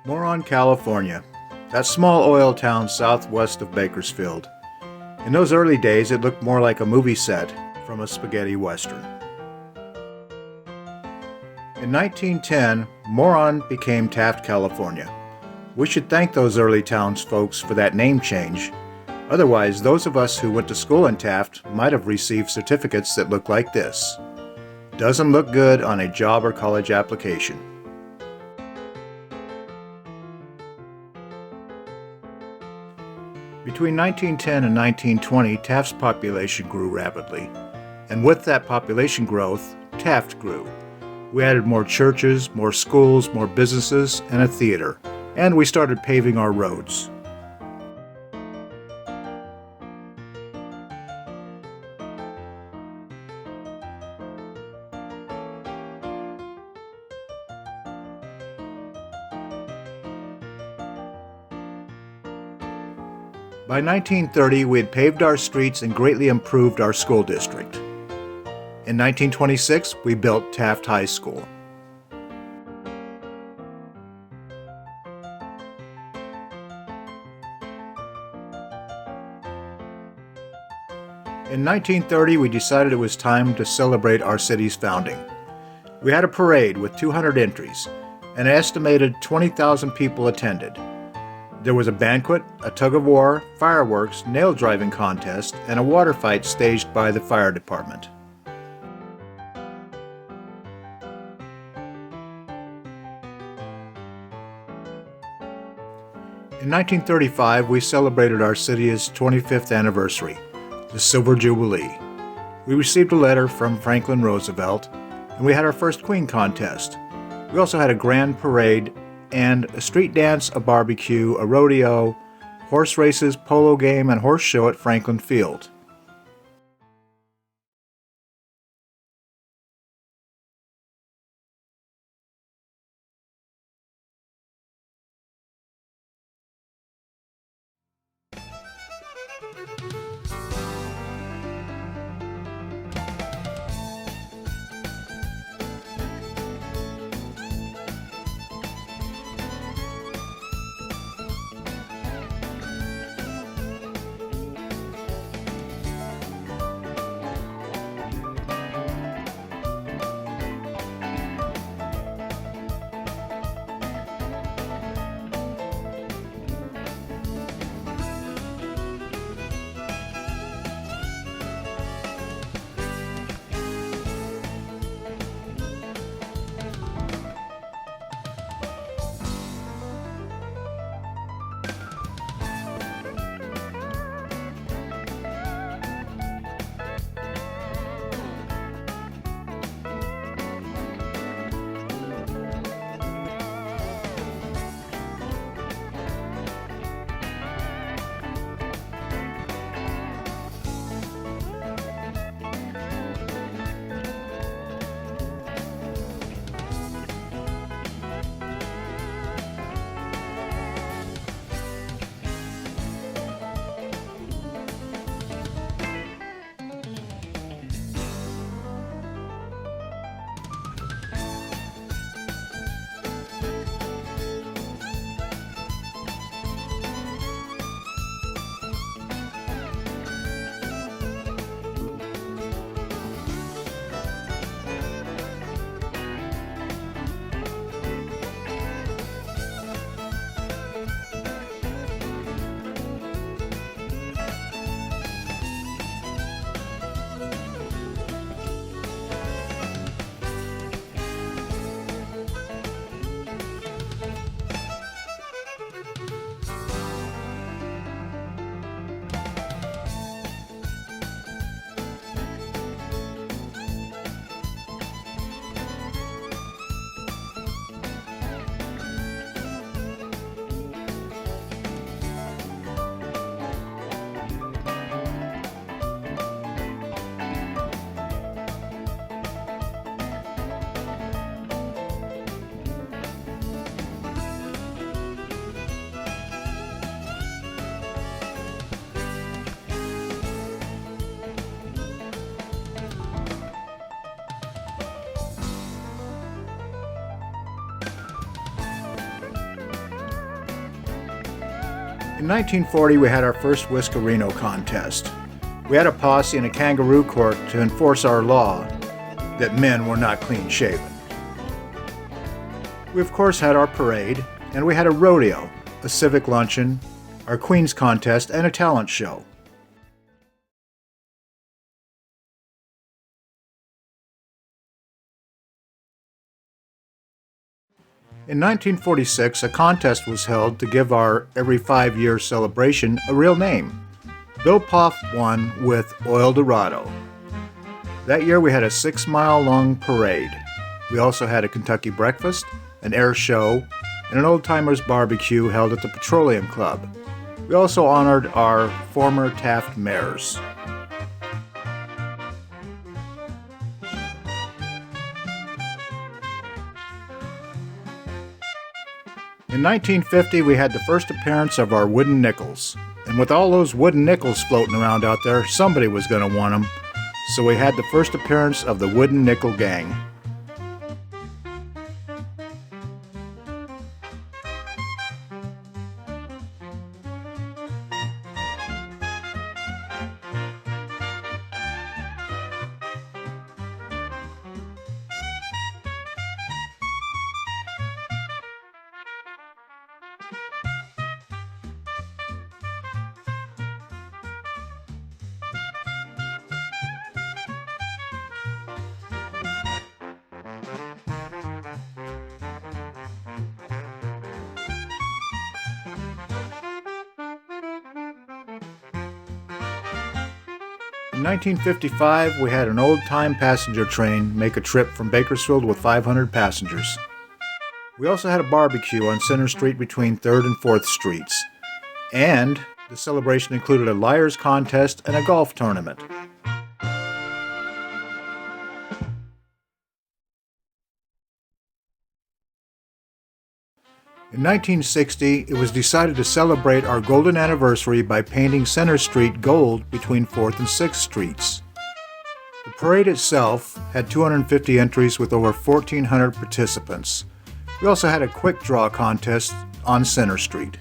Moron, California, that small oil town southwest of Bakersfield. In those early days, it looked more like a movie set from a spaghetti western. In 1910, Moron became Taft, California. We should thank those early townsfolks for that name change. Otherwise, those of us who went to school in Taft might have received certificates that look like this. Doesn't look good on a job or college application. Between 1910 and 1920, Taft's population grew rapidly. And with that population growth, Taft grew. We added more churches, more schools, more businesses, and a theater. And we started paving our roads. By 1930, we had paved our streets and greatly improved our school district. In 1926, we built Taft High School. In 1930, we decided it was time to celebrate our city's founding. We had a parade with 200 entries, and an estimated 20,000 people attended. There was a banquet, a tug-of-war, fireworks, nail-driving contest, and a water fight staged by the fire department. In 1935, we celebrated our city's 25th anniversary, the Silver Jubilee. We received a letter from Franklin Roosevelt, and we had our first Queen contest. We also had a grand parade and a street dance, a barbecue, a rodeo, horse races, polo game, and horse show at Franklin Field. In 1940, we had our first Whiskerino contest. We had a posse and a kangaroo court to enforce our law that men were not clean-shaven. We of course had our parade, and we had a rodeo, a civic luncheon, our Queen's contest, and a talent show. In 1946, a contest was held to give our every 5-year celebration a real name. Bill Poff won with Oildorado. That year we had a 6-mile-long parade. We also had a Kentucky breakfast, an air show, and an old-timers barbecue held at the Petroleum Club. We also honored our former Taft mayors. In 1950, we had the first appearance of our wooden nickels. And with all those wooden nickels floating around out there, somebody was going to want them. So we had the first appearance of the Wooden Nickel Gang. In 1955, we had an old-time passenger train make a trip from Bakersfield with 500 passengers. We also had a barbecue on Center Street between 3rd and 4th Streets. And the celebration included a liars contest and a golf tournament. In 1960, it was decided to celebrate our golden anniversary by painting Center Street gold between 4th and 6th Streets. The parade itself had 250 entries with over 1,400 participants. We also had a quick draw contest on Center Street.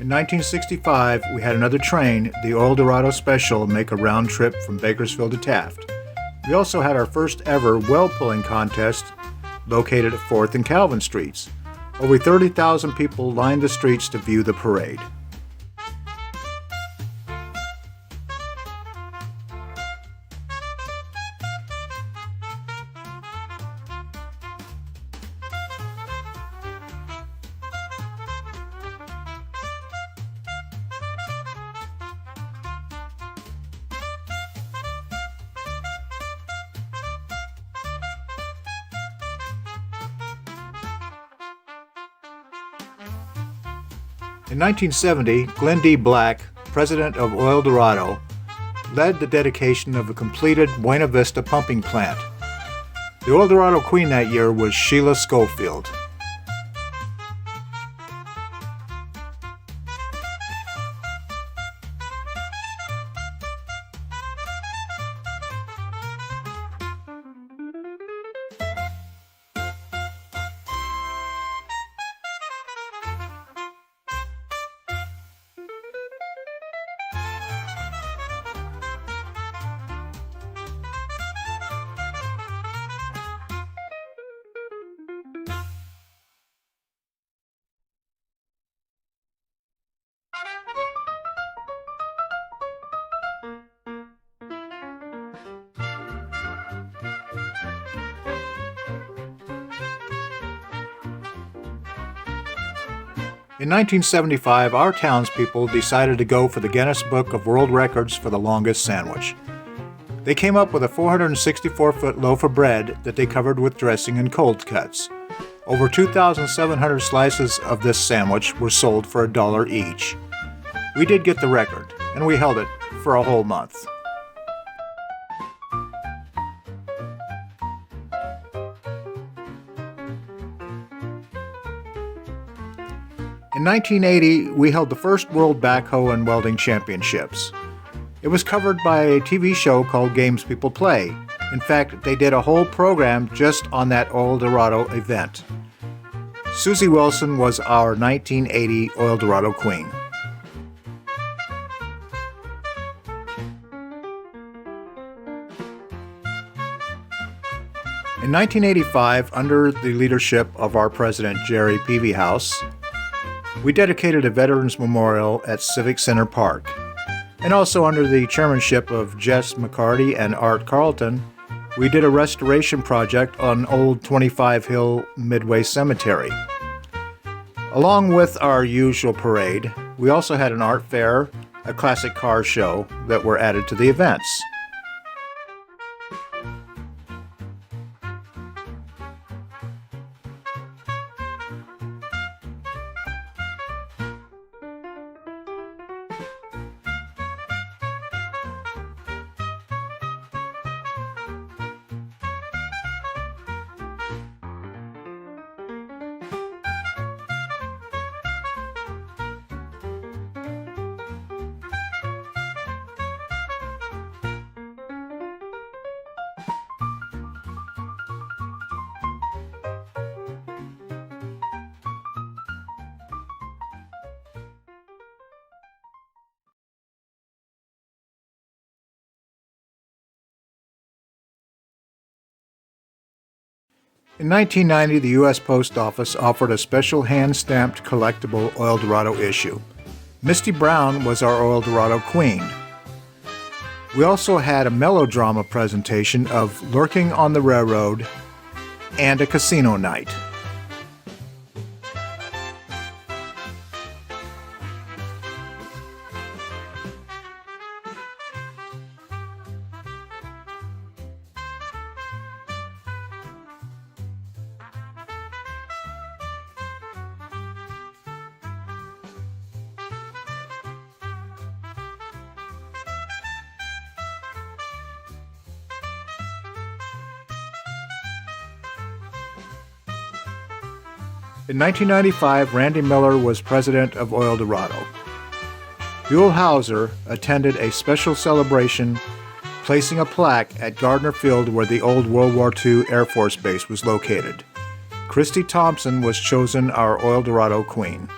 In 1965, we had another train, the Oildorado Special, make a round trip from Bakersfield to Taft. We also had our first ever well pulling contest located at 4th and Calvin Streets. Over 30,000 people lined the streets to view the parade. In 1970, Glenn D. Black, president of Oildorado, led the dedication of a completed Buena Vista pumping plant. The Oildorado Queen that year was Sheila Schofield. In 1975, our townspeople decided to go for the Guinness Book of World Records for the longest sandwich. They came up with a 464-foot loaf of bread that they covered with dressing and cold cuts. Over 2,700 slices of this sandwich were sold for $1 each. We did get the record, and we held it for a whole month. In 1980, we held the first World Backhoe and Welding Championships. It was covered by a TV show called Games People Play. In fact, they did a whole program just on that Oildorado event. Susie Wilson was our 1980 Oildorado Queen. In 1985, under the leadership of our president, Jerry Peavyhouse, we dedicated a Veterans Memorial at Civic Center Park. And also under the chairmanship of Jess McCarty and Art Carlton, we did a restoration project on Old 25 Hill Midway Cemetery. Along with our usual parade, we also had an art fair, a classic car show that were added to the events. In 1990, the U.S. Post Office offered a special hand-stamped collectible Oildorado issue. Misty Brown was our Oildorado Queen. We also had a melodrama presentation of Lurking on the Railroad and a casino night. In 1995, Randy Miller was president of Oildorado. Buell Hauser attended a special celebration, placing a plaque at Gardner Field where the old World War II Air Force Base was located. Christy Thompson was chosen our Oildorado Queen.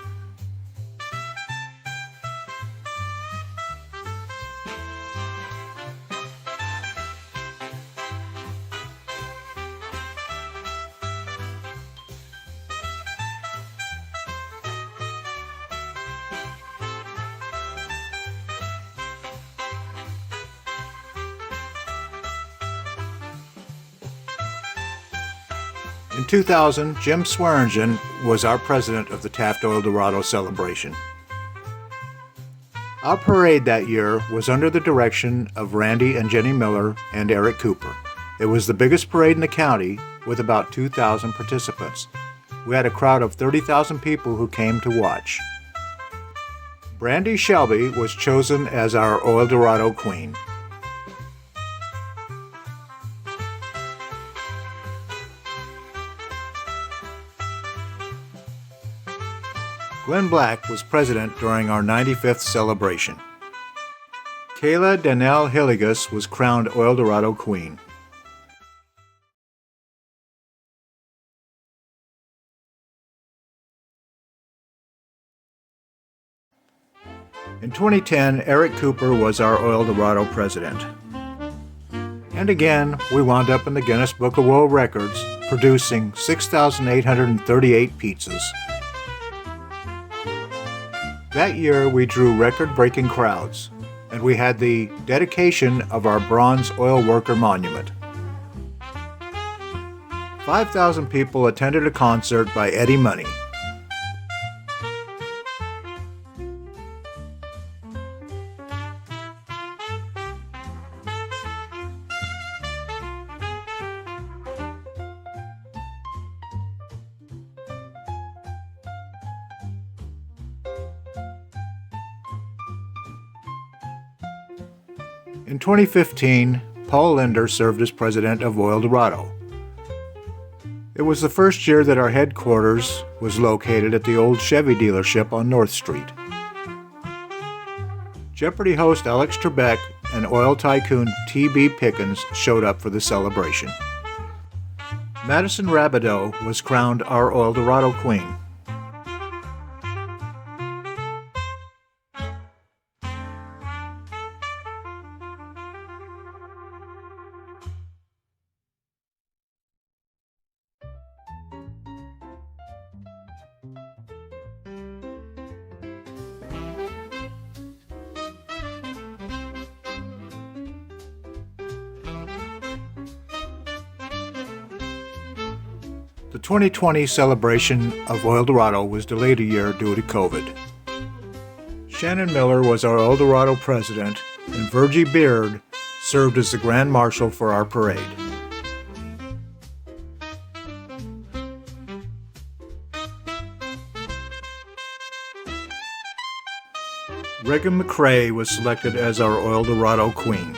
In 2000, Jim Swearingen was our president of the Taft Oildorado celebration. Our parade that year was under the direction of Randy and Jenny Miller and Eric Cooper. It was the biggest parade in the county with about 2,000 participants. We had a crowd of 30,000 people who came to watch. Brandy Shelby was chosen as our Oildorado Queen. Glenn Black was president during our 95th celebration. Kayla Danelle Hilligus was crowned Oildorado Queen. In 2010, Eric Cooper was our Oildorado president. And again, we wound up in the Guinness Book of World Records, producing 6,838 pizzas. That year, we drew record-breaking crowds, and we had the dedication of our bronze oil worker monument. 5,000 people attended a concert by Eddie Money. In 2015, Paul Linder served as president of Oildorado. It was the first year that our headquarters was located at the old Chevy dealership on North Street. Jeopardy host Alex Trebek and oil tycoon T.B. Pickens showed up for the celebration. Madison Rabideau was crowned our Oildorado Queen. The 2020 celebration of Oildorado was delayed a year due to COVID. Shannon Miller was our Oildorado president, and Virgie Beard served as the Grand Marshal for our parade. Regan McCrae was selected as our Oildorado Queen.